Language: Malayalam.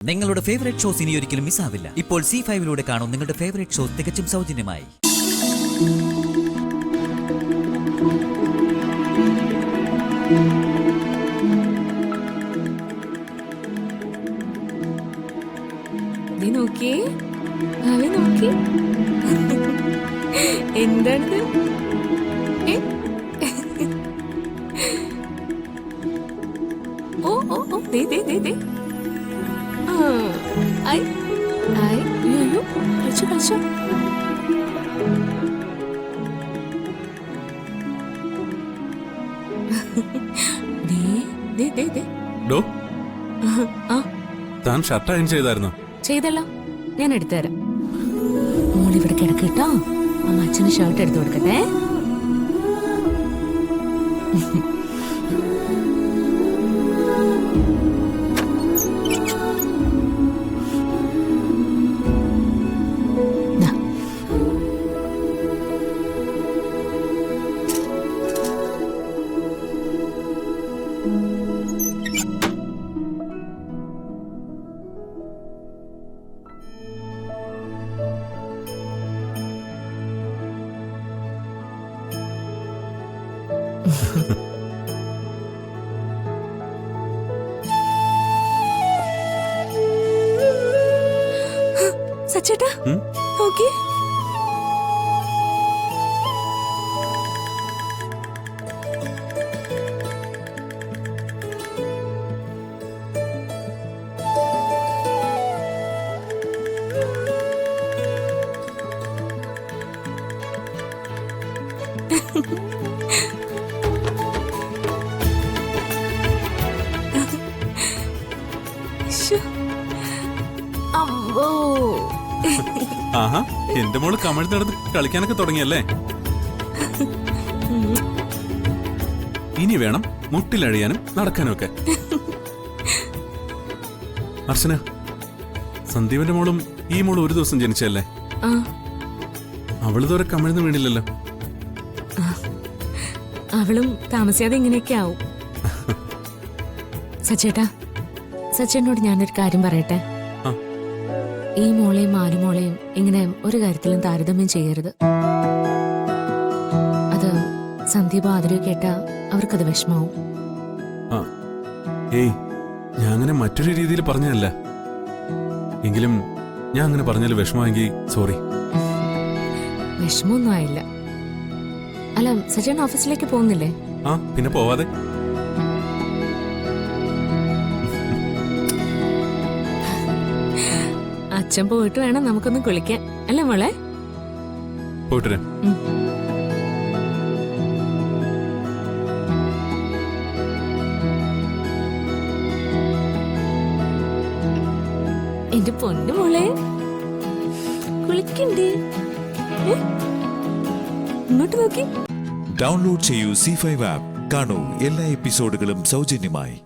നിങ്ങളുടെ ഫേവറേറ്റ് ഷോസ് ഇനി ഒരിക്കലും മിസ്സാവില്ല. ഇപ്പോൾ C5 കാണും നിങ്ങളുടെ ഫേവറേറ്റ് ഷോസ് തികച്ചും സൗജന്യമായി. എന്താണ് ഓ ഓ ഓ ദേ ദേ ദേ ദേ ഐ ഐ യോ കളിച്ചു കളിച്ചു ദേ ദേ ദേ ദേ ഡോ താൻ ഷർട്ട് അയൺ ചെയ്തായിരുന്നോ? ചെയ്തല്ലോ, ഞാൻ എടുത്തുതരാം. മോളിവിടെ കിടക്ക് കേട്ടോ. അമ്മ അച്ഛന് ഷർട്ട് എടുത്തു കൊടുക്കട്ടെ. സച്ചേട്ടാ നോക്കി, അമ്പോ ആഹാ, എന്റെ മോള് കമഴ്ന്നെടുത്ത് കളിക്കാനൊക്കെ തുടങ്ങിയല്ലേ? ഇനി വേണം മുട്ടിലഴിയാനും നടക്കാനും ഒക്കെ. അർച്ചന, സന്ദീപന്റെ മോളും ഈ മോളും ഒരു ദിവസം ജനിച്ചല്ലേ? അവളിതുവരെ കമഴ്ന്ന് വീണില്ലല്ലോ. അവളും താമസിയാതെ ഇങ്ങനെയൊക്കെ ആവും. സച്ചേട്ടാ, സച്ചേട്ടനോട് ഞാനൊരു കാര്യം പറയട്ടെ. ഈ മോളെയും മാലുമോളെയും ഇങ്ങനെ ഒരു കാര്യത്തിലും താരതമ്യം ചെയ്യരുത്. അത് സന്ദീപ് ആദരവ് കേട്ടാ അവർക്കത് വിഷമാവും. ഏയ്, ഞാൻ അങ്ങനെ മറ്റൊരു രീതിയിൽ പറഞ്ഞതല്ല. എങ്കിലും ഞാൻ അങ്ങനെ പറഞ്ഞാൽ വിഷമമെങ്കിൽ സോറി. വിഷമൊന്നും ആയില്ല. അല്ല, സച്ചേട്ടൻ ഓഫീസിലേക്ക് പോകുന്നില്ലേ? പിന്നെ പോവാതെ. അച്ഛൻ പോയിട്ട് വേണം നമുക്കൊന്ന് കുളിക്കാൻ, അല്ലേ മോളെ? പോയിട്ട് എന്റെ പൊന്നു മോളെ, കുളിക്കണ്ടേ? ഇങ്ങോട്ട് നോക്കി. ഡൗൺലോഡ് ചെയ്യൂ C5 ആപ്പ്. കാണൂ എല്ലാ എപ്പിസോഡുകളും സൗജന്യമായി.